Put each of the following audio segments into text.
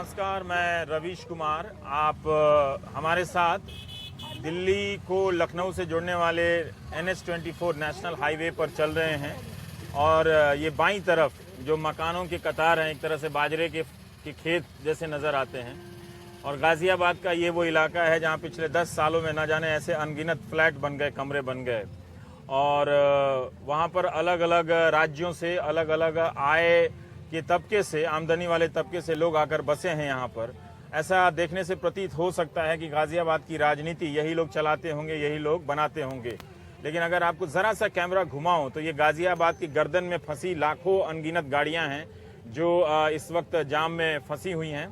नमस्कार, मैं रवीश कुमार। आप हमारे साथ दिल्ली को लखनऊ से जोड़ने वाले NH-24 नेशनल हाईवे पर चल रहे हैं और ये बाईं तरफ जो मकानों की कतार हैं, एक तरह से बाजरे के खेत जैसे नज़र आते हैं। और गाज़ियाबाद का ये वो इलाका है जहाँ पिछले 10 सालों में न जाने ऐसे अनगिनत फ्लैट बन गए, कमरे बन गए और वहाँ पर अलग अलग राज्यों से, अलग अलग आय के तबके से, आमदनी वाले तबके से लोग आकर बसे हैं यहाँ पर। ऐसा देखने से प्रतीत हो सकता है कि गाज़ियाबाद की राजनीति यही लोग चलाते होंगे, यही लोग बनाते होंगे। लेकिन अगर आपको ज़रा सा कैमरा घुमाऊं तो ये गाज़ियाबाद की गर्दन में फंसी लाखों अनगिनत गाड़ियाँ हैं जो इस वक्त जाम में फंसी हुई हैं।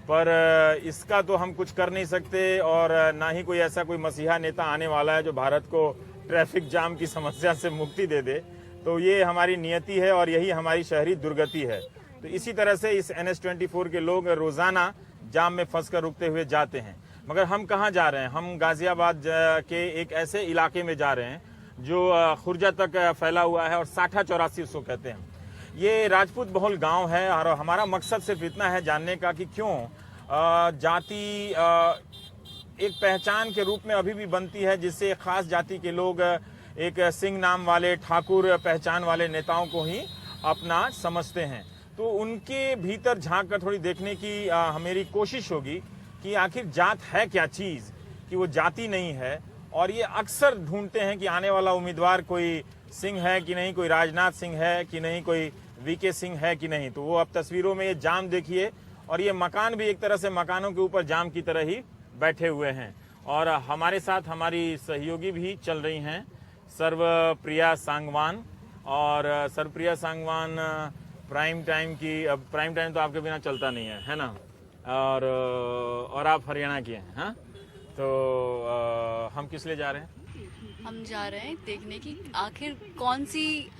पर इसका तो हम कुछ कर नहीं सकते और ना ही कोई ऐसा कोई मसीहा नेता आने वाला है जो भारत को ट्रैफिक जाम की समस्या से मुक्ति दे दे। तो ये हमारी नियति है और यही हमारी शहरी दुर्गति है। तो इसी तरह से इस NH-24 के लोग रोजाना जाम में फंसकर रुकते हुए जाते हैं। मगर हम कहाँ जा रहे हैं? हम गाजियाबाद के एक ऐसे इलाके में जा रहे हैं जो खुर्जा तक फैला हुआ है और साठा चौरासी उसको कहते हैं। ये राजपूत बहुल गांव है और हमारा मकसद सिर्फ इतना है जानने का कि क्यों जाति एक पहचान के रूप में अभी भी बनती है, जिससे एक खास जाति के लोग एक सिंह नाम वाले, ठाकुर पहचान वाले नेताओं को ही अपना समझते हैं। तो उनके भीतर झांक कर थोड़ी देखने की मेरी कोशिश होगी कि आखिर जात है क्या चीज़, कि वो जाति नहीं है। और ये अक्सर ढूंढते हैं कि आने वाला उम्मीदवार कोई सिंह है कि नहीं, कोई राजनाथ सिंह है कि नहीं, कोई VK सिंह है कि नहीं। तो वो अब तस्वीरों में ये जाम देखिए और ये मकान भी एक तरह से मकानों के ऊपर जाम की तरह ही बैठे हुए हैं। और हमारे साथ हमारी सहयोगी भी चल रही हैं, सर्वप्रिया सांगवान। और सर्वप्रिया सांगवान प्राइम टाइम की, अब प्राइम टाइम तो आपके बिना चलता नहीं है ना। और आप हरियाणा के हैं, हाँ? तो हम किस लिए जा रहे हैं? हम जा रहे हैं देखने की आखिर कौन सी,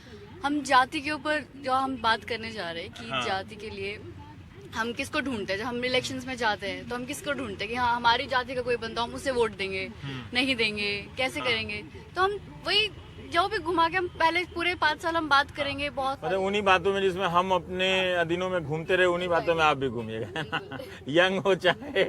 हम जाति के ऊपर जो हम बात करने जा रहे हैं कि हाँ। जाति के लिए हम किसको ढूंढते हैं। जब हम इलेक्शंस में जाते हैं तो हम किसको ढूंढते हैं कि हाँ हमारी जाति का कोई बंदा, हम उसे वोट देंगे, नहीं देंगे, कैसे करेंगे। तो हम वही जो भी घुमा के हम पहले पूरे 5 साल हम बात करेंगे बहुत, मतलब उन्हीं बातों में जिसमें हम अपने दिनों में घूमते रहे, उन्हीं बातों में आप भी घूमिएगा, है ना। यंग हो चाहे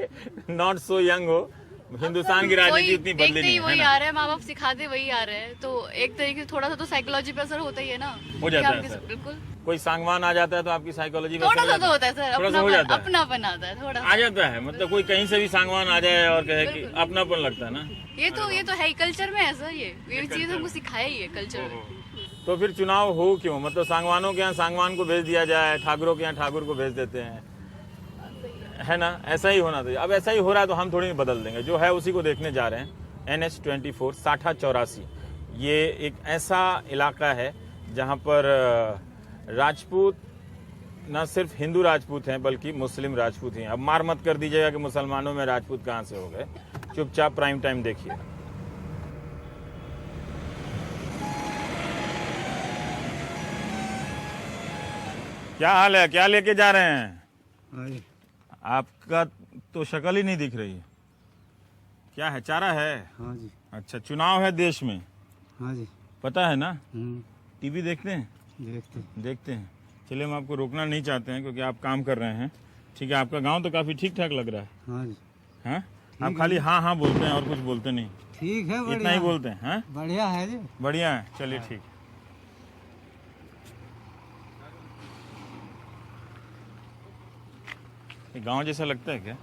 नॉट सो यंग हो, हिंदुस्तान की राजनीति इतनी बदली नहीं है, वही आ रहे हैं, माँ बाप सिखाते वही आ रहे हैं। तो एक तरीके से थोड़ा सा तो साइकोलॉजी पे असर होता ही है ना। हो जाता है सर। बिल्कुल, कोई सांगवान आ जाता है तो आपकी साइकोलॉजी में थोड़ा सा तो होता है सर, थोड़ा सा हो जाता है, अपनापन आता है, थोड़ा आ जाता है। मतलब कोई कहीं से भी सांगवान आ जाए और कहे कि अपनापन लगता है ना। ये तो है ही कल्चर में ऐसा। ये चीज हमको सिखाया ही है कल्चर में। तो फिर चुनाव हो क्यों? मतलब सांगवानों के यहाँ सांगवान को भेज दिया जाए, ठाकुरों के यहाँ ठाकुर को भेज देते हैं, है ना। ऐसा ही होना चाहिए। अब ऐसा ही हो रहा है तो हम थोड़ी नहीं बदल देंगे। जो है उसी को देखने जा रहे हैं। NH-24 साठा चौरासी, ये एक ऐसा इलाका है जहाँ पर राजपूत न सिर्फ हिंदू राजपूत हैं बल्कि मुस्लिम राजपूत हैं। अब मार मत कर दीजिएगा कि मुसलमानों में राजपूत कहाँ से हो गए। चुपचाप प्राइम टाइम देखिए। क्या हाल है? क्या लेके जा रहे हैं? आपका तो शक्ल ही नहीं दिख रही है। क्या है? चारा है? हाँ जी। अच्छा, चुनाव है देश में, हाँ जी। पता है ना। टीवी देखते हैं? देखते हैं। चलिए, हम आपको रोकना नहीं चाहते हैं क्योंकि आप काम कर रहे हैं। ठीक है, आपका गांव तो काफी ठीक ठाक लग रहा है। हाँ जी। हाँ, आप खाली हाँ हाँ बोलते हैं और कुछ बोलते नहीं। ठीक है, इतना ही बोलते हैं। हाँ, बढ़िया है जी। बढ़िया है, चलिए ठीक। गांव जैसा लगता है क्या?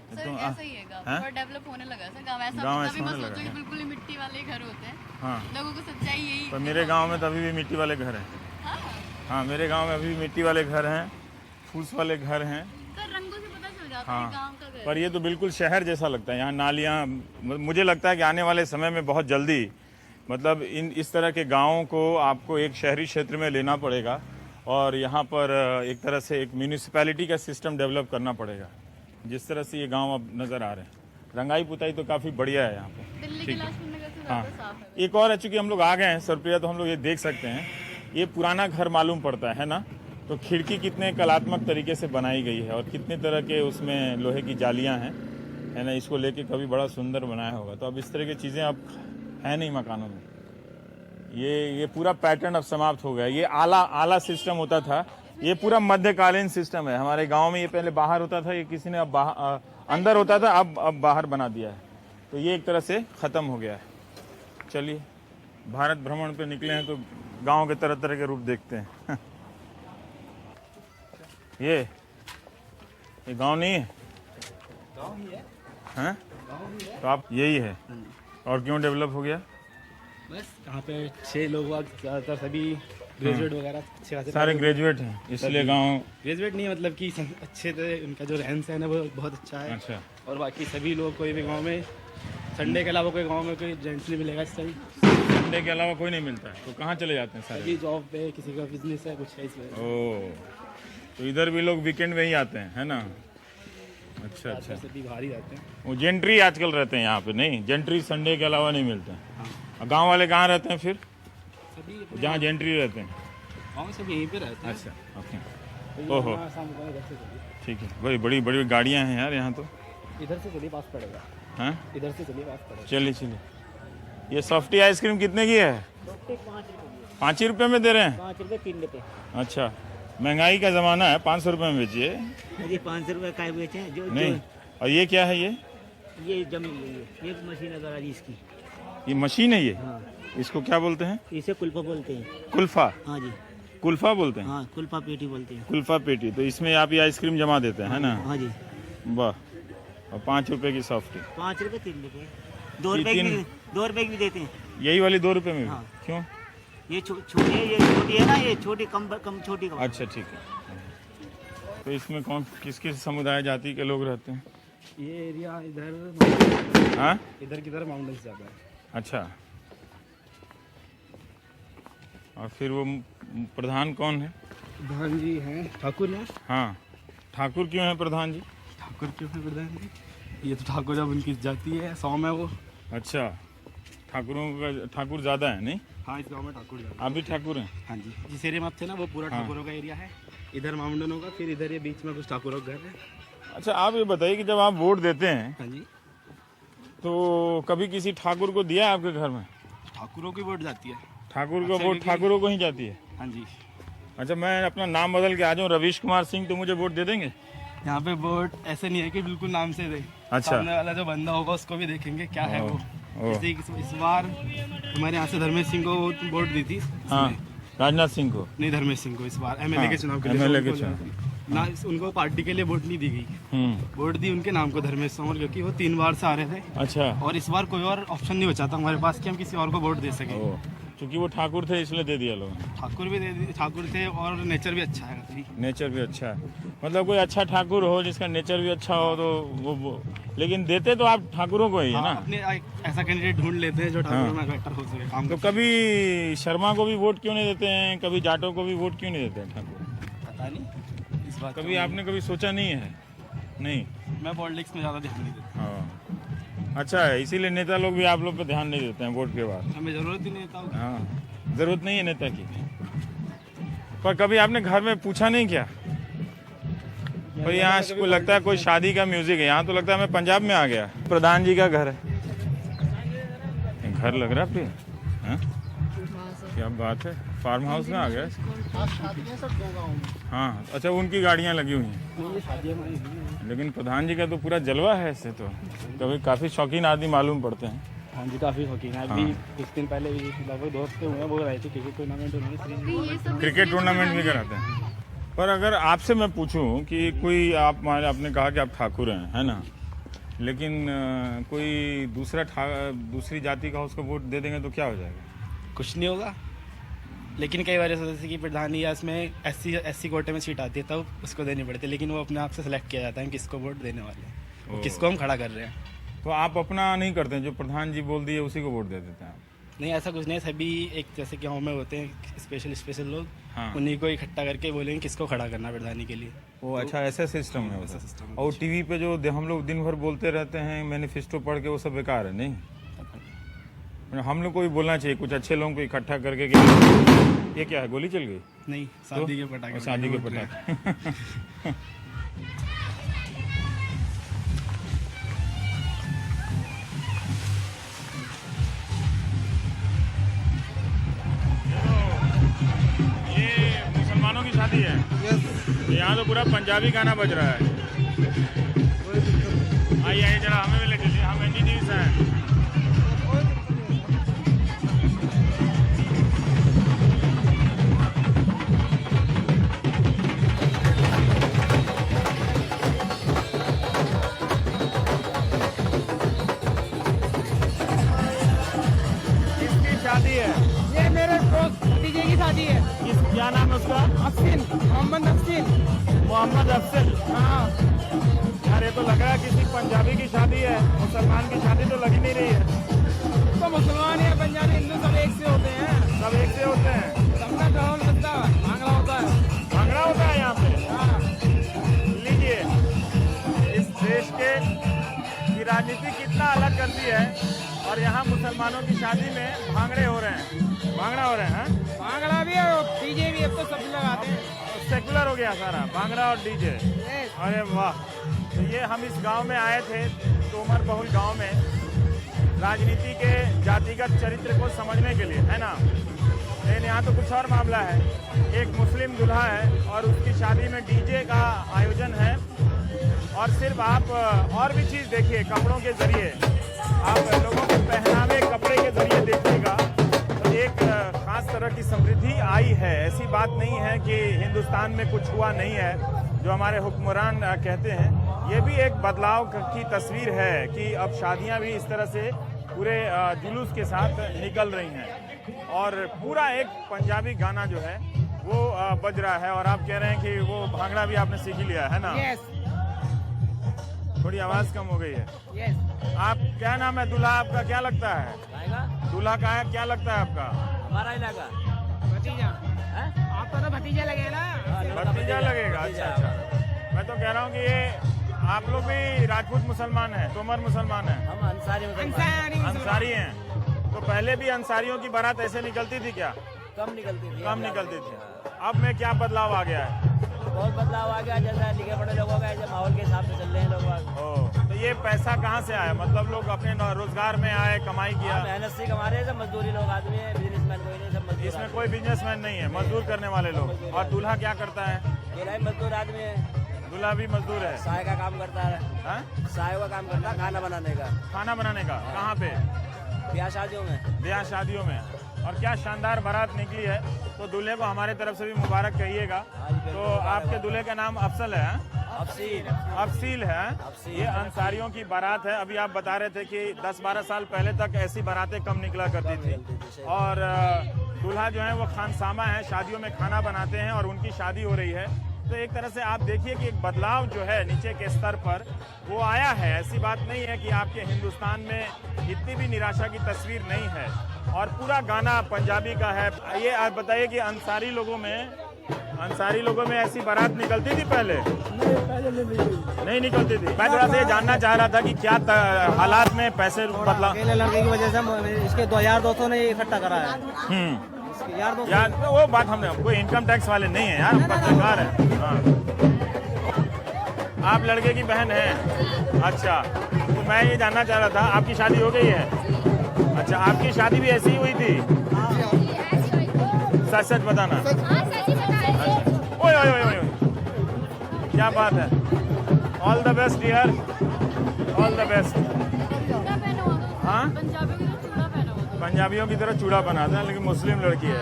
सर तो, ऐसा ही है गाँव, थोड़ा डेवलप होने लगा है सर गाँव। ऐसा गाँव अभी ऐसा मत होने लगा सोचो कि है। बिल्कुल ही मिट्टी वाले घर होते हैं। हाँ, लोगों को सच्चाई यही। पर मेरे गांव में तो अभी भी मिट्टी वाले घर हैं। हाँ, मेरे गांव में अभी भी मिट्टी वाले घर हैं, फूस वाले घर हैं। सर रंगों से पता चल जाता है हाँ, गाँव का घर। पर ये तो बिल्कुल शहर जैसा लगता है। यहाँ नालियाँ, मुझे लगता है कि आने वाले समय में बहुत जल्दी मतलब इस तरह के गाँवों को आपको एक शहरी क्षेत्र में लेना पड़ेगा और यहाँ पर एक तरह से एक म्यूनिसिपैलिटी का सिस्टम डेवलप करना पड़ेगा। जिस तरह से ये गांव अब नज़र आ रहे हैं, रंगाई पुताई तो काफ़ी बढ़िया है यहाँ पे। दिल्ली के लाजपत नगर से हाँ, ज्यादा साफ है। एक और है, चूंकि हम लोग आ गए हैं सरप्रिया, तो हम लोग ये देख सकते हैं ये पुराना घर मालूम पड़ता है ना। तो खिड़की कितने कलात्मक तरीके से बनाई गई है और कितने तरह के उसमें लोहे की जालियां हैं, है ना। इसको लेके कभी बड़ा सुंदर बनाया होगा। तो अब इस तरह की चीज़ें अब है नहीं मकानों में। ये पूरा पैटर्न अब समाप्त हो गया। ये आला सिस्टम होता था ये पूरा मध्यकालीन सिस्टम है। हमारे गांव में ये पहले बाहर होता था, ये किसी ने अब अंदर होता था, अब बाहर बना दिया है। तो ये एक तरह से खत्म हो गया है। चलिए, भारत भ्रमण पे निकले हैं तो गांव के तरह तरह के रूप देखते हैं। ये गांव नहीं है? गाँव ही है। हैं? गाँव ही है। तो आप यही है। और क्यों डेवलप हो गया? बस यहाँ पे 6 लोग ज़्यादातर सभी ग्रेजुएट वगैरह अच्छे खासे सारे ग्रेजुएट हैं, इसलिए गांव। ग्रेजुएट नहीं, मतलब कि अच्छे थे, उनका जो रहन सहन है वो बहुत अच्छा है। अच्छा। और बाकी सभी लोग, कोई भी गांव में संडे के अलावा कोई गांव में कोई जेंट्स नहीं मिलेगा इस टाइम। संडे के अलावा कोई नहीं मिलता है, तो कहाँ चले जाते हैं सारे? सभी जॉब पे, किसी का बिजनेस है, कुछ है इसमें। ओ, तो इधर भी लोग वीकेंड में ही आते हैं, है ना? अच्छा अच्छा। सभी बाहर ही रहते हैं। वो जेंट्री आजकल रहते हैं यहाँ पे, नहीं? जेंट्री संडे के अलावा नहीं मिलते हैं। और गाँव वाले कहाँ रहते हैं फिर? सभी जहाँ जेंट्री रहते हैं। गाँव सभी यहीं पे रहते हैं। अच्छा, ओके। तो ओहो, यहाँ शाम को इधर से चलिए। ठीक है। बड़ी बड़ी बड़ी गाड़ियाँ हैं यार यहाँ तो। इधर से चलिए, पास पड़ेगा। हाँ, इधर से चलिए, पास पड़ेगा। चलिए चलिए। ये सॉफ्टी आइसक्रीम कितने की है? 5 ही रुपये में दे रहे हैं? 5 रुपये 3 रुपये। अच्छा, महंगाई का ज़माना है, 500 रुपये में बेचिए। अरे 500 रुपये का बेचे जो नहीं। और ये क्या है? ये जमीन ली है, एक मशीन है गराजी इसकी। ये मशीन है ये? हाँ, इसको क्या बोलते हैं? इसे कुल्फा बोलते हैं। कुल्फा? हाँ जी, कुल्फा बोलते हैं? हाँ, कुल्फा पेटी बोलते हैं। कुल्फा पेटी। तो इसमें आप ये आइसक्रीम जमा देते हैं, है ना? हाँ जी। वाह। और 5 रुपये की सॉफ्टी। 5 रुपये 3 रुपये, 2 रुपये की 2 रुपये की भी देते हैं। यही वाली 2 रुपये में भी? हाँ। क्यों? ये छोटी है, ये छोटी है ना, ये छोटी कम छोटी कम। अच्छा, ठीक है। तो इसमें कौन किस किस समुदाय जाति के लोग रहते हैं? ये एरिया इधर, हाँ, इधर की तरफ माउंटेन्स ज़्यादा है। अच्छा। और फिर वो प्रधान कौन है? प्रधान जी हैं, ठाकुर हैं। हाँ, ठाकुर क्यों है प्रधान जी? ठाकुर क्यों है प्रधान जी? ये तो ठाकुर जब उनकी जाती है, 100 में वो। अच्छा, ठाकुरों का ठाकुर ज़्यादा है, नहीं? हाँ, इस गाँव में ठाकुर ज़्यादा। आप भी ठाकुर हैं? हाँ जी, जिस एरिया में आप थे ना, वो पूरा हाँ। ठाकुरों का एरिया है। इधर माउंटेन होगा, फिर इधर ये बीच में कुछ ठाकुरों का घर है। अच्छा, आप ये बताइए कि जब आप वोट देते हैं हाँ जी, तो कभी किसी ठाकुर को दिया है आपके घर में? ठाकुरों की वोट जाती है। ठाकुर का अच्छा, वोट क्योंकि- ठाकुरों को ही जाती है? हाँ जी, अच्छा, मैं अपना नाम बदल के आ जाऊँ रवीश कुमार सिंह, तो मुझे वोट दे देंगे? यहाँ पे वोट ऐसे नहीं है कि बिल्कुल नाम से दे। अच्छा। सामने वाला जो बंदा होगा उसको भी देखेंगे क्या है वो। ओ। जैसे कि इस बार हमारे यहाँ से धर्मेश सिंह को वोट दी थी। हाँ, राजनाथ सिंह को? नहीं, धर्मेश सिंह को इस बार एमएलए हाँ, के चुनाव के MLA के उनको चुनाव। ना, उनको पार्टी के लिए वोट नहीं दी गई। वोट दी उनके नाम को, धर्मेश सोमर, क्योंकि वो 3 बार से आ रहे थे। अच्छा। और इस बार कोई और ऑप्शन नहीं बचा था हमारे पास कि हम किसी और को वोट दे सके। ओ, क्योंकि वो ठाकुर थे इसलिए दे दिया लोगों ने। ठाकुर भी दे दी, ठाकुर थे और नेचर भी अच्छा है काफी। नेचर भी अच्छा है, मतलब कोई अच्छा ठाकुर हो जिसका नेचर भी अच्छा हो तो वो लेकिन देते तो आप ठाकुरों को ही है हाँ, ना? अपने एक ऐसा कैंडिडेट ढूंढ लेते हैं जो ठाकुर में बेटर हो सके काम। तो कभी शर्मा को भी वोट क्यों नहीं देते हैं, कभी जाटों को भी वोट क्यों नहीं देते हैं ठाकुर? पता नहीं इस बात कभी आपने कभी सोचा नहीं है? नहीं? मैं पॉलिटिक्स में ज़्यादा ध्यान नहीं देता। हाँ, अच्छा है, इसीलिए नेता लोग भी आप लोग पे ध्यान नहीं देते हैं वोट के बाद? हमें ज़रूरत ही नहीं देता हूँ। हाँ, जरूरत नहीं है नेता की। पर कभी आपने घर में पूछा नहीं क्या? पर यहाँ को लगता है कोई शादी का म्यूजिक है, यहाँ तो लगता है मैं पंजाब में आ गया। प्रधान जी का घर है, घर लग रहा है प्रिय? हाँ? क्या बात है, फार्म हाउस में आ गया। हाँ, अच्छा, उनकी गाड़ियाँ लगी हुई हैं, लेकिन प्रधान जी का तो पूरा जलवा है ऐसे तो। कभी काफ़ी शौकीन आदमी मालूम पड़ते हैं। हाँ जी, काफ़ी शौकीन है। अभी कुछ दिन पहले भी लगभग 2 हफ्ते हुए हैं, वो रहे थे क्रिकेट टूर्नामेंट उन्होंने। क्रिकेट टूर्नामेंट भी कराते हैं। पर अगर आपसे मैं पूछूं कि कोई आपने कहा कि आप ठाकुर हैं, है ना? लेकिन कोई दूसरी जाति का उसको वोट दे देंगे तो क्या हो जाएगा? कुछ नहीं होगा, लेकिन कई बार ऐसा जैसे कि प्रधान या इसमें एससी कोटे में सीट आती है तब उसको देनी पड़ती है, लेकिन वो अपने आप से सिलेक्ट किया जाता है किसको वोट देने वाले हैं, किसको हम खड़ा कर रहे हैं। तो आप अपना नहीं करते हैं, जो प्रधान जी बोल दिए उसी को वोट दे देते हैं आप? नहीं, ऐसा कुछ नहीं। सभी एक जैसे गाँव में होते हैं स्पेशल लोग, हाँ। उन्हीं को इकट्ठा करके बोलेंगे किसको खड़ा करना प्रधानी के लिए। वो अच्छा, ऐसा सिस्टम है ऐसा सिस्टम है। और टीवी पे जो हम लोग दिन भर बोलते रहते हैं मैनिफेस्टो पढ़ के, वो सब बेकार है, नहीं? हम लोग को भी बोलना चाहिए, कुछ अच्छे लोगों को इकट्ठा करके कि ये क्या है, गोली चल गई? नहीं, शादी के पटाखे। शादी के पटाखे। ये मुसलमानों की शादी है? यहाँ तो पूरा पंजाबी गाना बज रहा है। आइए आइए जरा हमें भी ले चलिए, हम एनडी टीवी से हैं। किसकी शादी है? ये मेरे दोस्त भतीजे की शादी है। क्या नाम है उसका? अफसील, मोहम्मद अफसील। मोहम्मद अफसल। हाँ, अरे तो लग रहा है किसी पंजाबी की शादी है, मुसलमान की शादी तो लग ही नहीं रही है। तो मुसलमान या पंजाबी हिंदू सब एक से होते हैं। सब एक से होते हैं। सबका ढोल बजता है, भांगड़ा होता है। भांगड़ा होता है यहाँ पे। हाँ, लीजिए, इस देश की राजनीति कितना अलग करती है, और यहाँ मुसलमानों की शादी में भांगड़े हो रहे हैं, भांगड़ा हो रहे हैं। भांगड़ा भी है और डीजे भी, अब तो सब लगाते हैं। सेकुलर हो गया सारा, भांगड़ा और डीजे। अरे वाह। तो ये हम इस गांव में आए थे, तोमर बहुल गांव में, राजनीति के जातिगत चरित्र को समझने के लिए, है ना। लेकिन यहाँ तो कुछ और मामला है। एक मुस्लिम दूल्हा है और उसकी शादी में डीजे का आयोजन है, और सिर्फ आप और भी चीज़ देखिए, कपड़ों के जरिए आप लोगों के पहनावे कपड़े के जरिए देखिएगा तो एक खास तरह की समृद्धि आई है। ऐसी बात नहीं है कि हिंदुस्तान में कुछ हुआ नहीं है जो हमारे हुक्मरान कहते हैं। ये भी एक बदलाव की तस्वीर है कि अब शादियां भी इस तरह से पूरे जुलूस के साथ निकल रही हैं, और पूरा एक पंजाबी गाना जो है वो बज रहा है। और आप कह रहे हैं कि वो भांगड़ा भी आपने सीख ही लिया है ना। यस थोड़ी आवाज़ कम हो गई है। यस। आप क्या नाम है दूल्हा आपका, क्या लगता है? दूल्हा का है, क्या लगता है आपका? हमारा इलाका भतीजा। आपको तो भतीजा लगे ना। भतीजा लगेगा। अच्छा अच्छा। मैं तो कह रहा हूँ कि ये आप लोग भी राजपूत मुसलमान हैं, तोमर मुसलमान हैं, हम अंसारी मुसलमान अंसारी हैं। तो पहले भी अंसारियों की बारात ऐसे निकलती थी क्या? कम निकलती थी। कम निकलती थी। अब में क्या बदलाव आ गया है? बहुत बदलाव आ गया, जैसा लिखे पढ़े लोगों का, ऐसे माहौल के हिसाब से चल रहे हैं लोग। ओ, तो ये पैसा कहाँ से आया? मतलब लोग अपने रोजगार में आए, कमाई किया? मेहनत से कमा रहे हैं, सब मजदूरी लोग आदमी है, बिजनेसमैन कोई नहीं, सब मजदूर। इसमें कोई बिजनेसमैन नहीं है, मजदूर करने वाले लोग। और दूल्हा क्या करता है? दूल्हा मजदूर आदमी है, दूल्हा भी मजदूर है। साय का काम करता है। हाँ? साय का काम करता है, खाना बनाने का। खाना बनाने का? कहाँ पे? ब्याह शादियों में। ब्याह शादियों में। और क्या शानदार बारात निकली है। तो दूल्हे को हमारे तरफ से भी मुबारक कहिएगा। तो आपके दूल्हे का नाम अफसल है? अफसील है। ये अंसारियों की बारात है। अभी आप बता रहे थे कि 10-12 साल पहले तक ऐसी बारातें कम निकला करती थी, और दूल्हा जो है वो खानसामा है, शादियों में खाना बनाते हैं, और उनकी शादी हो रही है। तो एक तरह से आप देखिए कि एक बदलाव जो है नीचे के स्तर पर वो आया है। ऐसी बात नहीं है कि आपके हिंदुस्तान में इतनी भी निराशा की तस्वीर नहीं है, और पूरा गाना पंजाबी का है। ये आप बताइए कि अंसारी लोगों में ऐसी बारात निकलती थी पहले? नहीं निकलती थी। मैं थोड़ा सा ये जानना चाह रहा था कि क्या हालात में पैसे बदला? अकेले लड़के की वजह से इसके 2000 दोस्तों ने इकट्ठा करा है। यार वो बात हमने, कोई इनकम टैक्स वाले नहीं है यार, पत्रकार है। हाँ। आप लड़के की बहन हैं? अच्छा। तो मैं ये जानना चाह रहा था, आपकी शादी हो गई है? अच्छा, आपकी शादी भी ऐसी ही हुई थी? सच सच बताना। ओए ओए ओए ओए, क्या बात है। All the best dear, all the best. हाँ, पंजाबियों की तरह चूड़ा बनाते हैं, लेकिन मुस्लिम लड़की है।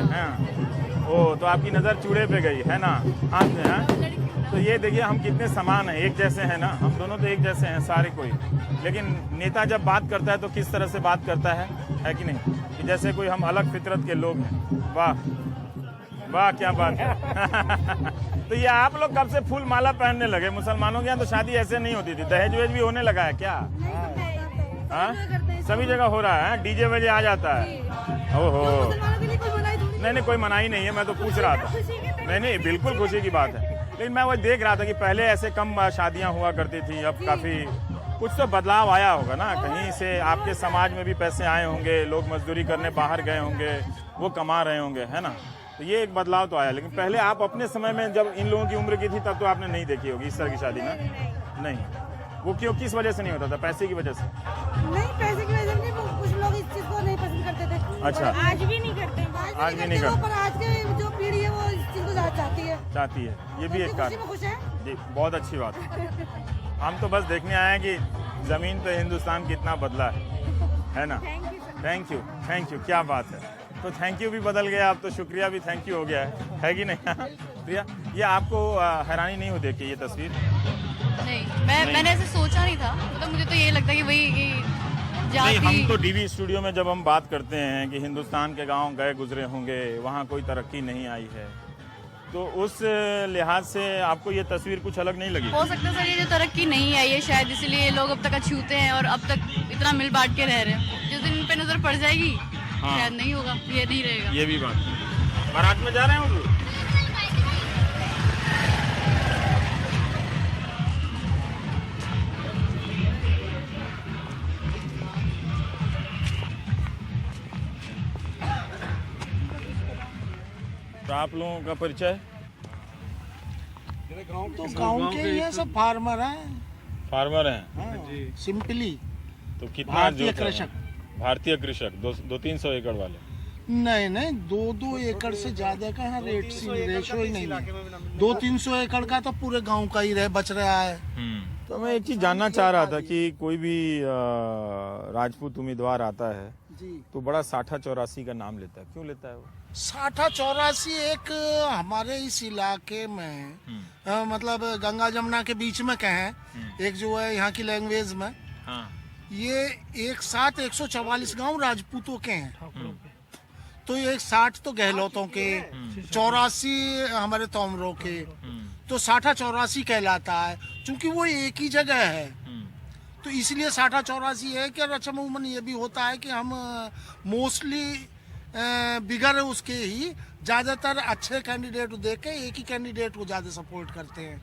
ओ, तो आपकी नज़र चूड़े पे गई है ना, हाथ में। हाँ, तो ये देखिए हम कितने समान हैं, एक जैसे हैं ना, हम दोनों तो एक जैसे हैं सारे कोई। लेकिन नेता जब बात करता है तो किस तरह से बात करता है कि नहीं, कि जैसे कोई हम अलग फितरत के लोग हैं। वाह वाह, क्या बात है। तो ये आप लोग कब से फूल माला पहनने लगे? मुसलमानों के यहाँ तो शादी ऐसे नहीं होती थी, दहेज वहेज भी होने लगा है क्या? हाँ, सभी जगह हो रहा है, डीजे वजे आ जाता है। ओहो, नहीं कोई मनाही नहीं है, मैं तो पूछ रहा था। नहीं बिल्कुल खुशी की बात है। लेकिन मैं वो देख रहा था कि पहले ऐसे कम शादियां हुआ करती थी, अब काफ़ी कुछ तो बदलाव आया होगा ना। कहीं से आपके समाज में भी पैसे आए होंगे, लोग मजदूरी करने बाहर गए होंगे, वो कमा रहे होंगे, है ना। तो ये एक बदलाव तो आया। लेकिन पहले आप अपने समय में जब इन लोगों की उम्र की थी तब तो आपने नहीं देखी होगी इस तरह की शादी ना? नहीं। वो क्यों, किस वजह से नहीं होता था? पैसे की वजह से? नहीं, पैसे की वजह से नहीं, कुछ लोग इस चीज़ को नहीं पसंद करते। करते थे। अच्छा। और आज भी नहीं करते। आज भी नहीं करते। पर आज के जो पीढ़ी है वो इस चीज को चाहती है। चाहती है, ये भी एक खुशी कारण में खुश है। जी, बहुत अच्छी बात है। हम तो बस देखने आए हैं कि जमीन पे हिंदुस्तान कितना बदला है ना। थैंक यू, क्या बात है। तो थैंक यू भी बदल गया, अब तो शुक्रिया भी थैंक यू हो गया है कि नहीं। प्रिया, ये आपको हैरानी नहीं हो देख के ये तस्वीर? नहीं, मैंने ऐसे सोचा नहीं था। मतलब मुझे तो ये लगता है कि वही नहीं, जाति। हम तो डीवी स्टूडियो में जब हम बात करते हैं कि हिंदुस्तान के गांव गए गुजरे होंगे, वहाँ कोई तरक्की नहीं आई है, तो उस लिहाज से आपको ये तस्वीर कुछ अलग नहीं लगी? हो सकता है सर, ये जो तरक्की नहीं आई है शायद इसलिए लोग अब तक अछूते हैं और अब तक इतना मिल बांट के रह रहे हैं। जिस दिन इन पे नजर पड़ जाएगी शायद नहीं होगा, ये नहीं रहेगा। ये भी बात है। बारात में जा रहे हैं वो? तो आप लोगों का परिचय? तो गांव के ये सब फार्मर हैं। फार्मर हैं? सिंपली। तो कितना भारतीय जोत है? कृषक। भारतीय कृषक 200-300 एकड़ वाले? नहीं, 2-2 एकड़ से ज्यादा का है रेशियो ही नहीं है। 200-300 एकड़ का तो पूरे गांव का ही बच रहा है। तो मैं एक चीज जानना चाह रहा था कि कोई भी राजपूत उम्मीदवार आता है जी। तो बड़ा 60-84 का नाम लेता है, क्यों लेता है वो? 60-84 एक हमारे इस इलाके में मतलब गंगा जमुना के बीच में कहें, एक जो है यहाँ की लैंग्वेज में, ये 144 गांव राजपूतों के हैं। तो ये 60 तो गहलोतों के, 84 हमारे तोमरों के, तो 60-84 कहलाता है। क्योंकि वो एक ही जगह है तो इसलिए 60-84 है कि अच्छा अमूमन ये भी होता है कि हम मोस्टली बिगर उसके ही ज्यादातर अच्छे कैंडिडेट देख के एक ही कैंडिडेट को ज्यादा सपोर्ट करते हैं।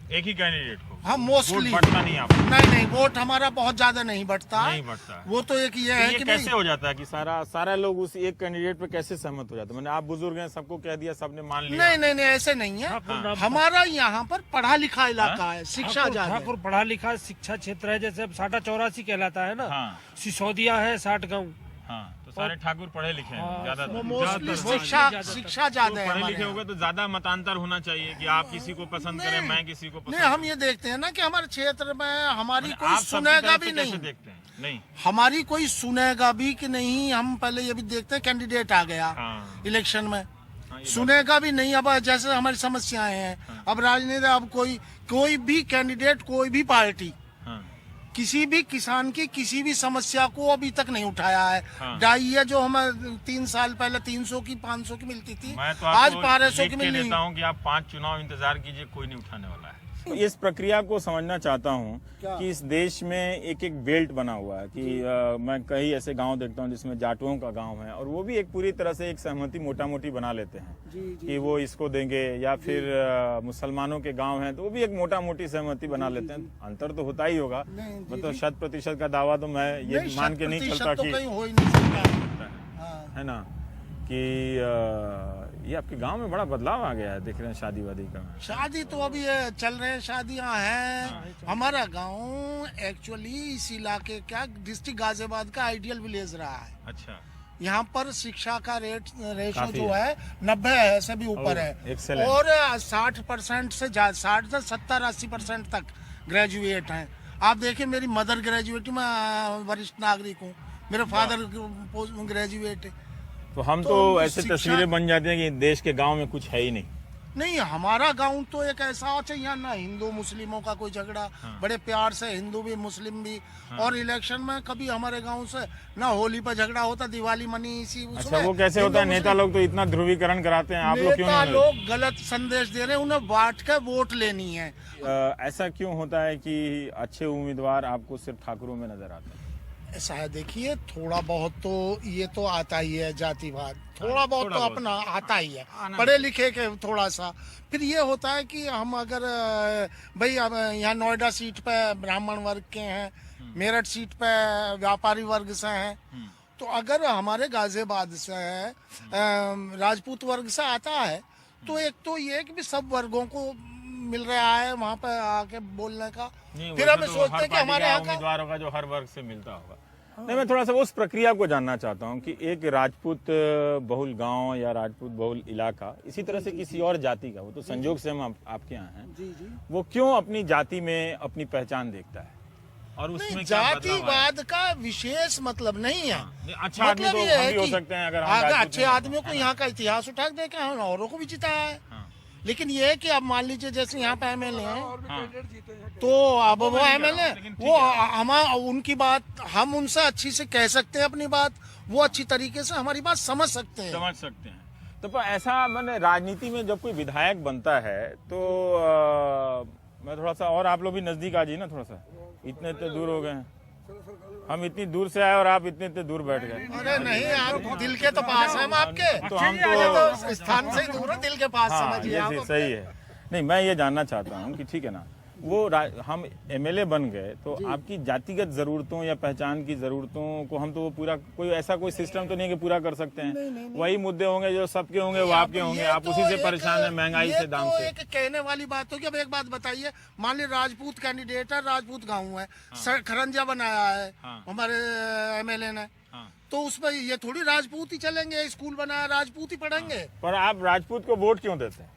एक ही कैंडिडेट को? हाँ, मोस्टली। वोट बढ़ता नहीं आपको? नहीं, वोट हमारा बहुत ज्यादा नहीं बढ़ता। नहीं बढ़ता है। वो तो एक ये तो है ये कि कैसे हो जाता है कि सारा लोग उस एक कैंडिडेट पे कैसे सहमत हो जाते हैं? मैंने आप बुजुर्ग हैं, सबको कह दिया, सबने मान लिया? नहीं, ऐसे नहीं है। हमारा यहाँ पर पढ़ा लिखा इलाका है, शिक्षा ज्यादा है। ठाकुर पढ़ा लिखा शिक्षा क्षेत्र है। जैसे अब 60-84 कहलाता है ना। सिसोदिया है 60 गाँव। तो सारे ठाकुर पढ़े लिखे हैं ज्यादा? मोस्टली शिक्षा ज्यादा है। पढ़े लिखे होगा तो ज्यादा मतांतर होना चाहिए कि आप किसी को पसंद करें, मैं किसी को पसंद नहीं, हम ये देखते हैं ना कि हमारे क्षेत्र में हमारी कोई आप सुनेगा भी नहीं। कैसे देखते हैं? नहीं, हमारी कोई सुनेगा भी कि नहीं। हम पहले ये भी देखते हैं कैंडिडेट आ गया इलेक्शन में, सुनेगा भी नहीं। अब जैसे हमारी समस्याएं हैं, अब राजनीति, अब कोई भी कैंडिडेट, कोई भी पार्टी किसी भी किसान की किसी भी समस्या को अभी तक नहीं उठाया है। डाई है जो हमें 3 साल पहले 300 की 500 की मिलती थी, आज 1200 की मिल रही है। कि आप 5 चुनाव इंतजार कीजिए, कोई नहीं उठाने वाला है। इस प्रक्रिया को समझना चाहता हूँ कि इस देश में एक बेल्ट बना हुआ है कि मैं कई ऐसे गांव देखता हूँ जिसमें जाटुओं का गांव है, और वो भी एक पूरी तरह से एक सहमति मोटा मोटी बना लेते हैं कि वो इसको देंगे, या फिर मुसलमानों के गांव हैं तो वो भी एक मोटा मोटी सहमति बना लेते हैं। अंतर तो होता ही होगा, मतलब 100% का दावा तो मैं ये मान के नहीं चलता कि है ना कि ये आपके गांव में बड़ा बदलाव आ गया है, देख रहे हैं शादी वादी का। शादी तो अभी चल रहे हैं, शादियां हैं। हमारा गांव एक्चुअली इस इलाके का डिस्ट्रिक्ट गाजियाबाद का आइडियल विलेज रहा है। अच्छा। यहाँ पर शिक्षा का रेशो जो है 90 से भी ऊपर है, और 60% से 60 से 70-80% तक ग्रेजुएट हैं। आप देखिए, मेरी मदर ग्रेजुएट, मैं वरिष्ठ नागरिक हूँ, मेरे फादर ग्रेजुएट है। तो हम तो ऐसे तस्वीरें बन जाती हैं कि देश के गांव में कुछ है ही नहीं। हमारा गांव तो एक ऐसा हो चाहिए, यहाँ ना हिंदू मुस्लिमों का कोई झगड़ा, बड़े प्यार से हिंदू भी मुस्लिम भी, और इलेक्शन में कभी हमारे गांव से ना होली पर झगड़ा होता, दिवाली मनी इसी उसमें। अच्छा, वो कैसे होता है? नेता लोग तो इतना ध्रुवीकरण कराते हैं, आप लोग क्यों नहीं? लोग गलत संदेश दे रहे हैं, उन्हें बांट के वोट लेनी है। ऐसा क्यों होता है कि अच्छे उम्मीदवार आपको सिर्फ ठाकुरों में नजर आते हैं? ऐसा है, देखिए, थोड़ा बहुत तो ये तो आता ही है, जातिवाद थोड़ा बहुत तो अपना आता ही है, पढ़े लिखे के थोड़ा सा। फिर ये होता है कि हम अगर भाई यहाँ नोएडा सीट पे ब्राह्मण वर्ग के हैं, मेरठ सीट पे व्यापारी वर्ग से हैं, तो अगर हमारे गाजियाबाद से है राजपूत वर्ग से आता है, तो एक तो ये कि सब वर्गों को मिल रहा है वहाँ पे आके बोलने का। फिर हमें सोचते हैं कि हमारे यहाँ उम्मीदवारों का जो हर वर्ग से मिलता होगा, नहीं, मैं थोड़ा सा उस प्रक्रिया को जानना चाहता हूँ कि एक राजपूत बहुल गांव या राजपूत बहुल इलाका इसी तरह से किसी और जाति का, वो तो संजोग से हम आपके यहाँ हैं, वो क्यों अपनी जाति में अपनी पहचान देखता है और उसमें क्या बदलाव आया? जातिवाद का विशेष मतलब नहीं है। अच्छा आदमी तो हम भी हो सकते हैं अगर हम राजपूत अच्छे हैं। आदमियों को यहाँ का इतिहास उठा के देखा है, औरों को भी जिताया है। लेकिन ये है कि अब मान लीजिए जैसे यहाँ पे एमएलए हैं, तो अब वो एमएलए वो हम उनकी बात हम उनसे अच्छी से कह सकते हैं अपनी बात, वो अच्छी तरीके से हमारी बात समझ सकते हैं। समझ सकते हैं। तो पर ऐसा मैंने राजनीति में जब कोई विधायक बनता है तो मैं थोड़ा सा, और आप लोग भी नजदीक आ जाइए ना, थोड़ा सा इतने दूर हो गए हैं, हम इतनी दूर से आए और आप इतने दूर बैठ गए। अरे नहीं, आप दिल के तो पास हैं हम आपके, तो हम तो स्थान से ही दूर है, दिल के पास हाँ, समझिए ये आप। सही है। नहीं, मैं ये जानना चाहता हूँ कि ठीक है ना, वो हम एमएलए बन गए तो आपकी जातिगत जरूरतों या पहचान की जरूरतों को हम तो वो पूरा कोई ऐसा कोई सिस्टम तो नहीं है कि पूरा कर सकते हैं। वही मुद्दे होंगे जो सबके होंगे वो आपके होंगे, आप उसी से परेशान है, महंगाई से, दाम से। एक कहने वाली बात होगी। अब एक बात बताइए, मान लीजिए राजपूत कैंडिडेट है, राजपूत गाँव है, खरंजा बनाया है हमारे एमएलए ने, तो उसमें ये थोड़ी राजपूत ही चलेंगे, स्कूल बनाया राजपूत ही पढ़ेंगे। पर आप राजपूत को वोट क्यों देते हैं?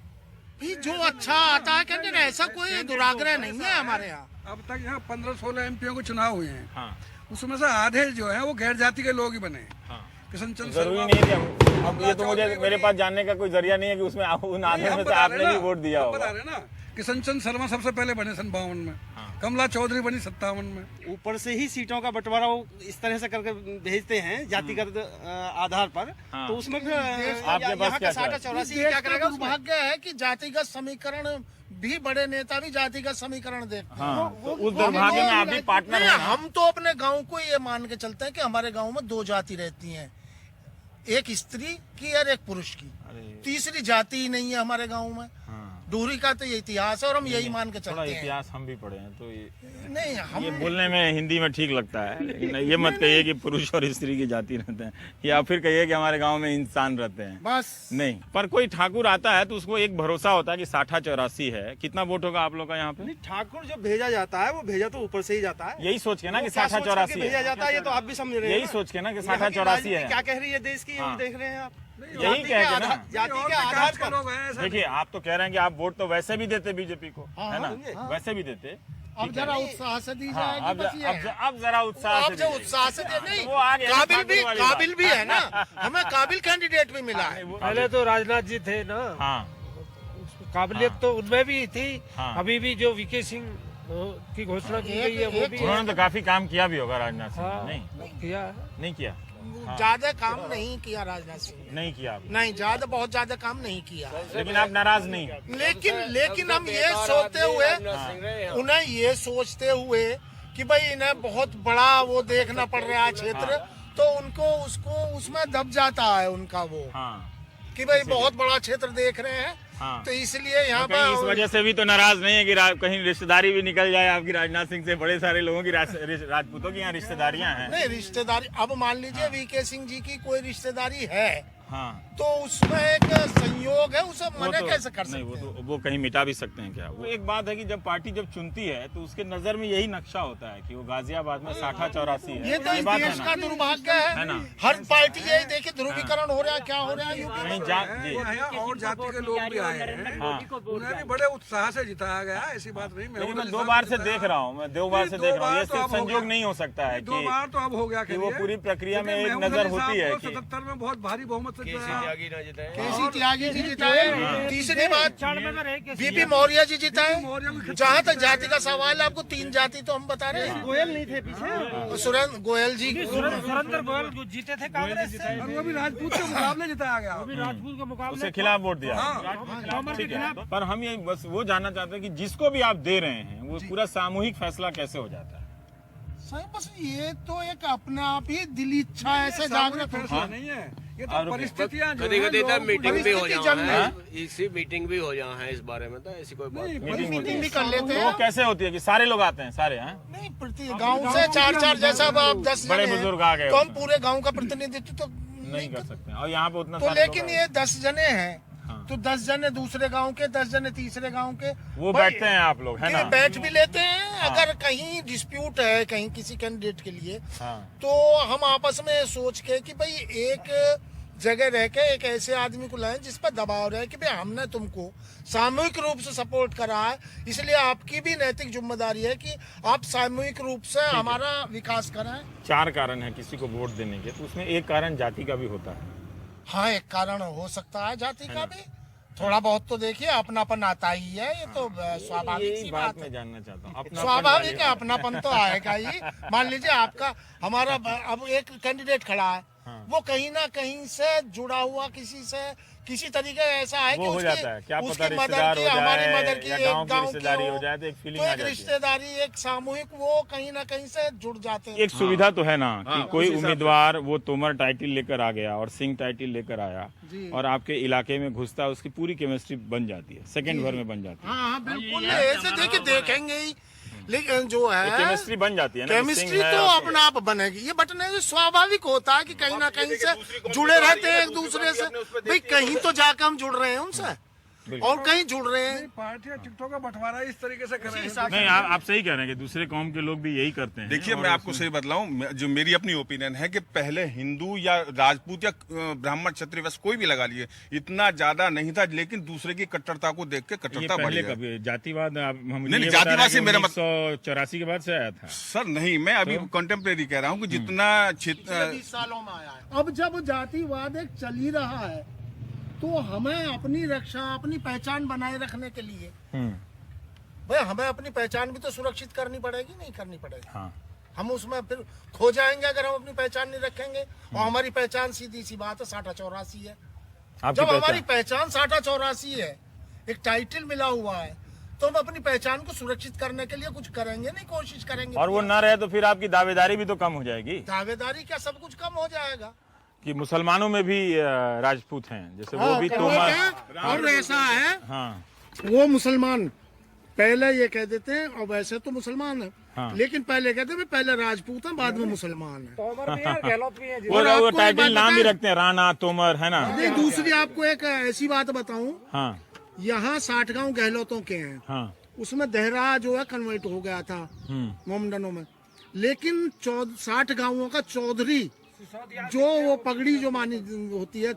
भी जो अच्छा आता है कैंडिडेट, ऐसा कोई दुराग्रह नहीं है हमारे यहाँ। अब तक यहाँ 15-16 एमपीओ के चुनाव हुए हैं, हाँ। उसमें से आधे जो है वो गैर जाति के लोग ही बने। हाँ। किशन चंद जरूरी नहीं है कि अब ये तो मुझे मेरे पास जानने का कोई जरिया नहीं है कि उसमें उन आधे में से आपने भी वोट दिया होगा। बता रहे ना, किशन चंद शर्मा सबसे पहले बने सन 52 में, कमला चौधरी बनी 57 में। ऊपर से ही सीटों का बंटवारा वो इस तरह से करके भेजते हैं जातिगत आधार पर, तो उसमें फिर आपके पास क्या साठा है? चौरासी क्या करेगा? दुर्भाग्य है कि जातिगत समीकरण भी बड़े नेता भी जातिगत समीकरण देखते हैं। हाँ, तो उस दुर्भाग्य में आप भी पार्टनर हैं। हम तो अपने गांव को ये मान के चलते हैं कि हमारे गांव में 2 जाति रहती हैं, एक स्त्री की और एक पुरुष की, तीसरी जाति ही नहीं है हमारे गांव में। डोरी का तो ये इतिहास है और हम यही मान के थोड़ा चलते हैं। इतिहास हम भी पढ़े हैं तो नहीं, हम ये बोलने में हिंदी में ठीक लगता है, लेकिन ये मत कहिए कि पुरुष और स्त्री की जाति रहते हैं, या फिर कहिए कि हमारे गांव में इंसान रहते हैं। बस नहीं, पर कोई ठाकुर आता है तो उसको एक भरोसा होता है कि 60-84 है। कितना वोट होगा आप लोग का यहाँ पे? ठाकुर जो भेजा जाता है वो भेजा तो ऊपर से ही जाता है, यही सोच के ना कि 60-84 भेजा जाता है, ये तो आप भी समझ रहे हैं। यही सोच के ना कि 60-84 है। क्या कह रही है देश की, हाँ। देख रहे हैं आप, यही कह के ना। जाति के आधार पर लोग हैं ऐसा। देखिए, आप तो कह रहे हैं कि आप वोट तो वैसे भी देते बीजेपी को, है ना, वैसे भी देते। अब जरा उत्साह से दी हाँ, जाएगी, बस ये है। अब जरा उत्साह अब से जो दीजिए। उत्साह से दे नहीं, वो आ गया ना काबिल भी है ना, हमें काबिल कैंडिडेट भी मिला है। पहले तो राजनाथ जी थे ना, हाँ, काबिलियत तो उनमें भी थी। हाँ। अभी भी जो वीके सिंह की घोषणा की गई है वो भी उन्होंने तो काफी काम किया भी होगा राजनाथ सिंह ने। हाँ, नहीं, किया है। नहीं किया, ज्यादा काम नहीं किया राजनाथ सिंह ने। नहीं किया आपने। नहीं, बहुत ज्यादा काम नहीं किया। लेकिन आप नाराज नहीं? लेकिन हम ये सोचते हुए, उन्हें ये सोचते हुए कि भाई इन्हें बहुत बड़ा वो देखना पड़ रहा है क्षेत्र, तो उनको उसको उसमें दब जाता है उनका वो, हाँ, कि भाई बहुत बड़ा क्षेत्र देख रहे हैं। हाँ। तो इसलिए यहाँ तो कहीं इस पर वजह से भी तो नाराज नहीं है कि कहीं रिश्तेदारी भी निकल जाए आपकी राजनाथ सिंह से। बड़े सारे लोगों की राजपूतों की यहाँ रिश्तेदारियां हैं। नहीं, रिश्तेदारी अब मान लीजिए वीके सिंह जी की कोई रिश्तेदारी है, हाँ, तो उसमें एक संयोग है, उसे वो मना तो- कैसे कर नहीं, सकते हैं? वो कहीं मिटा भी सकते हैं क्या? वो एक बात है कि जब पार्टी जब चुनती है तो उसके नजर में यही नक्शा होता है कि वो गाजियाबाद में 60-84 है। ये तो इस बात है देश ना? का दुर्भाग्य है है ना? हर पार्टी यही देखे ध्रुवीकरण हो रहा है, क्या हो रहा है यूपी में। नहीं जी, यहाँ और जाति के लोग भी आए हैं, हाँ, उन्हें भी बड़े उत्साह से जिताया गया, ऐसी बात नहीं। लेकिन मैं 2 बार से देख रहा हूँ, मैं 2 बार से देख रहा हूँ, ये सिर्फ संजोग नहीं हो सकता है 2 बार तो अब हो गया कि वो पूरी प्रक्रिया में एक नजर होती है कि 77 में बहुत भारी बहुमत से जिताया। केसी त्यागी जी जिताए। तीसरी बात, 96 में रहे बीपी मौर्य जी जिताए। जहाँ तक जाति का सवाल है, आपको 3 जाति तो हम बता रहे हैं। गोयल नहीं थे पीछे, सुरेंद्र गोयल जी, सुरेंद्र गोयल जो जीते थे कांग्रेस से, और वो भी राजपूत के मुकाबले जिताया गया। वो भी राजपूत के मुकाबले उसके खिलाफ वोट दिया। कांग्रेस के ठीक है, खिलाफ। पर हम ये बस वो जानना चाहते हैं कि जिसको भी आप दे रहे हैं वो पूरा सामूहिक फैसला कैसे हो जाता है? सही, बस ये तो एक अपने आप ही दिल इच्छा ऐसे जागृत फैसला नहीं है, ये तो और परिस्थितियां जो कभी कभी हैं, मीटिंग भी हो परिस्थिति जाए जन्म है, इसी मीटिंग भी हो जाए है इस बारे में, तो ऐसी कोई बात नहीं। मीटिंग होती मीटिंग है भी कर लेते तो वो हैं। कैसे होती है कि सारे लोग आते हैं? सारे हैं? नहीं, प्रति गांव से 4-4 जैसा अब आप 10 बड़े जने हैं, बुजुर्ग आ गए तो हम उसमें। पूरे गांव का प्रतिनिधित्व तो नहीं कर सकते, और यहाँ पे उतना तो सारे लेकिन लोग ये 10 जने हैं, हाँ। तो 10 जने दूसरे गांव के, 10 जने तीसरे गांव के, वो भाई, बैठते हैं आप लोग, है ना? बैठ भी लेते हैं। अगर कहीं डिस्प्यूट है कहीं किसी कैंडिडेट के लिए, तो हम आपस में सोच के कि भाई एक जगह रह के एक ऐसे आदमी को लाएं जिस पर दबाव रहे कि भाई हमने तुमको सामूहिक रूप से सपोर्ट करा है, इसलिए आपकी भी नैतिक जिम्मेदारी है कि आप सामूहिक रूप से हमारा विकास कराएं। 4 कारण है किसी को वोट देने के, तो उसमें एक कारण जाति का भी होता है। हाँ, एक कारण हो सकता है जाति का भी, थोड़ा बहुत तो देखिए अपनापन आता ही है, ये तो स्वाभाविक सी बात है। मैं जानना चाहता हूँ, स्वाभाविक है, अपनापन तो आएगा ही। मान लीजिए आपका हमारा अब एक कैंडिडेट खड़ा है, वो कहीं ना कहीं से जुड़ा हुआ किसी तरीके ऐसा है कि वो हो जाता है, क्या पता उसकी मदद रिश्तेदार की, हो हमारी जाए मदद की, या एक गांव की गांव रिश्तेदारी की हो जाए तो एक फीलिंग तो आ एक जाती है। रिश्तेदारी, एक सामूहिक, वो कहीं ना कहीं से जुड़ जाते हैं। एक सुविधा तो है ना कि कोई उम्मीदवार वो तोमर टाइटल लेकर आ गया और सिंह टाइटल लेकर आया और आपके इलाके में घुसता है, उसकी पूरी केमिस्ट्री बन जाती है, सेकंड भर में बन जाती है। हाँ बिल्कुल, ऐसे देखिए देखेंगे ही, लेकिन जो है केमिस्ट्री बन जाती है ना, केमिस्ट्री तो अपना आप बनेगी। ये बटने स्वाभाविक होता है कि कहीं ना कहीं से जुड़े रहते हैं एक दूसरे से। भाई कहीं तो जाकर हम जुड़ रहे हैं उनसे और कहीं जुड़ रहे हैं। पार्टियां टिकटों का बंटवारा इस तरीके से कर रहे हैं। नहीं, आप सही कह रहे हैं कि दूसरे कौम के लोग भी यही करते हैं। देखिए, मैं आपको सही बतलाऊं, जो मेरी अपनी ओपिनियन है कि पहले हिंदू या राजपूत या ब्राह्मण क्षत्रिय वैसे कोई भी लगा लिए, इतना ज्यादा नहीं था, लेकिन दूसरे की कट्टरता को देख के कट्टरता बढ़ गई। कभी जातिवाद नहीं, जातिवाद से मेरा 1984 के बाद से आया था सर। नहीं, मैं अभी कंटेम्प्रेरी कह रहा हूँ कि जितना 20 सालों में आया है। अब जब जातिवाद एक चल ही रहा है तो हमें अपनी रक्षा, अपनी पहचान बनाए रखने के लिए भाई हमें अपनी पहचान भी तो सुरक्षित करनी पड़ेगी, नहीं करनी पड़ेगी। हाँ। हम उसमें फिर खो जाएंगे अगर हम अपनी पहचान नहीं रखेंगे। और हमारी पहचान सीधी सी बात है 60-84 है। जब हमारी पहचान 60-84 है, एक टाइटल मिला हुआ है, तो हम अपनी पहचान को सुरक्षित करने के लिए कुछ करेंगे नहीं, कोशिश करेंगे। और वो न रहे तो फिर आपकी दावेदारी भी तो कम हो जाएगी। दावेदारी क्या, सब कुछ कम हो जाएगा। कि मुसलमानों में भी राजपूत हैं, जैसे वो भी तोमर। और ऐसा है, हाँ, वो मुसलमान पहले ये कह देते हैं, और वैसे तो मुसलमान है, हाँ। लेकिन पहले कहते हैं पहले राजपूत है बाद में मुसलमान है। वो टाइटल नाम भी रखते हैं, राणा, तोमर, है ना। नहीं, दूसरी आपको एक ऐसी बात बताऊं, हाँ, यहाँ 60 गांव गहलोतों के हैं, हाँ, उसमें देहरा जो है कन्वर्ट हो गया था मोमडनों में, लेकिन 60 गांवों का चौधरी जो वो पगड़ी जो मानी होती है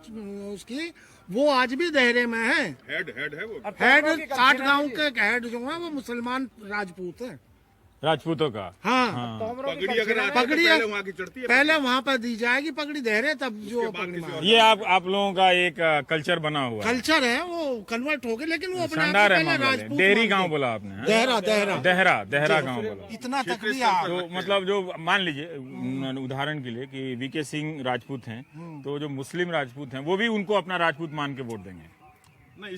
उसकी, वो आज भी देहरे में है। हेड है वो। हेड 60 गांव के हेड जो है वो मुसलमान राजपूत है, राजपूतों का। हाँ, पगड़ी अगर आती है तो पगड़ी पहले वहाँ की चढ़ती है, पहले वहाँ पर दी जाएगी पगड़ी देहरे, तब जो पगड़ी मार। ये आप लोगों का एक कल्चर बना हुआ है। कल्चर है, वो कन्वर्ट हो गए, लेकिन वो अपने आप शानदार को है पहले मामला। राजपूत डेहरी मानते गांव हैं। बोला आपने, हाँ? देहरा गांव बोला। इतना तक भी तो मतलब जो मान लीजिए उदाहरण के लिए कि वीके सिंह राजपूत हैं, तो जो मुस्लिम राजपूत हैं वो भी उनको अपना राजपूत मान के वोट देंगे। नहीं,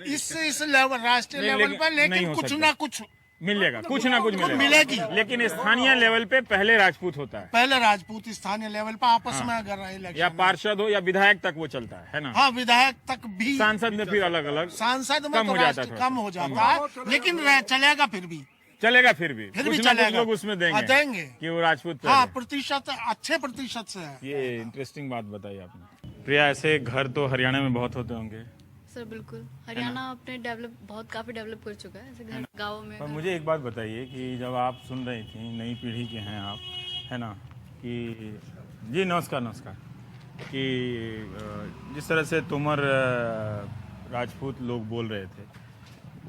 इस लेवल, राष्ट्रीय लेवल पर, लेकिन कुछ ना कुछ मिलेगा, कुछ ना कुछ मिलेगी। लेकिन स्थानीय लेवल पे पहले राजपूत होता है। पहले राजपूत स्थानीय लेवल पर आपस में अगर इलेक्शन, या पार्षद हो या विधायक तक वो चलता है ना। हाँ, विधायक तक भी, सांसद में फिर अलग अलग, सांसद में कम तो हो जाता राष्ट्र है, कम हो जाता है, लेकिन चलेगा फिर भी चलेगा, फिर भी फिर भी कुछ ना कुछ चलेगा। लोग उसमें देंगे कि वो राजपूत हाँ, पहले। प्रतिशत अच्छे प्रतिशत से है। ये इंटरेस्टिंग बात बताई आपने। प्रिया, ऐसे घर तो हरियाणा में बहुत होते होंगे। सर बिल्कुल, हरियाणा अपने काफी डेवलप कर चुका है, ऐसे घर गाँव में। पर मुझे एक बात बताइए कि जब आप सुन रही थी, नई पीढ़ी के हैं आप, है ना, कि जी नमस्कार, कि जिस तरह से तोमर राजपूत लोग बोल रहे थे,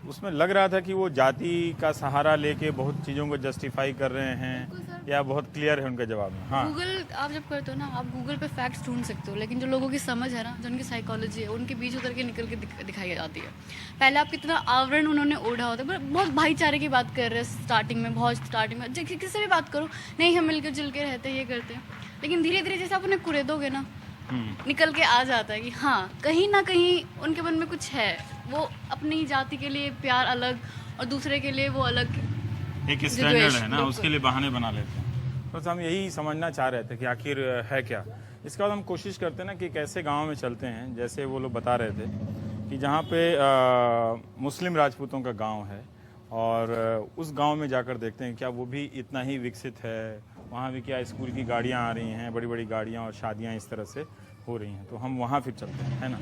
उसमें लग रहा था कि वो जाति का सहारा लेके बहुत चीज़ों को जस्टिफाई कर रहे हैं, या बहुत क्लियर है उनका जवाब में? हाँ, गूगल आप जब करते हो ना, आप गूगल पे फैक्ट्स ढूंढ सकते हो, लेकिन जो लोगों की समझ है ना, जो उनकी साइकोलॉजी है, उनके बीच उतर के निकल के दिखाई जाती है। पहले आप कितना आवरण उन्होंने ओढ़ा होता है, बहुत भाईचारे की बात कर रहे हैं स्टार्टिंग में, बहुत स्टार्टिंग में किससे भी बात करो, नहीं हम मिलकर जुल के रहते हैं, ये करते हैं, लेकिन धीरे धीरे जैसे आप उन्हें कुरेदोगे ना, निकल के आ जाता है कि हाँ, कहीं ना कहीं उनके मन में कुछ है, वो अपनी जाति के लिए प्यार अलग और दूसरे के लिए वो अलग एक स्टैंडर्ड है ना, उसके लिए बहाने बना लेते हैं। बस हम यही समझना चाह रहे थे कि आखिर है क्या। इसके बाद हम कोशिश करते हैं ना कि कैसे गांव में चलते हैं, जैसे वो लोग बता रहे थे कि जहाँ पे मुस्लिम राजपूतों का गांव है, और उस गांव में जाकर देखते हैं क्या वो भी इतना ही विकसित है, वहाँ भी क्या स्कूल की गाड़ियाँ आ रही हैं, बड़ी बड़ी गाड़ियाँ, और शादियाँ इस तरह से हो रही हैं। तो हम वहाँ फिर चलते हैं, है ना।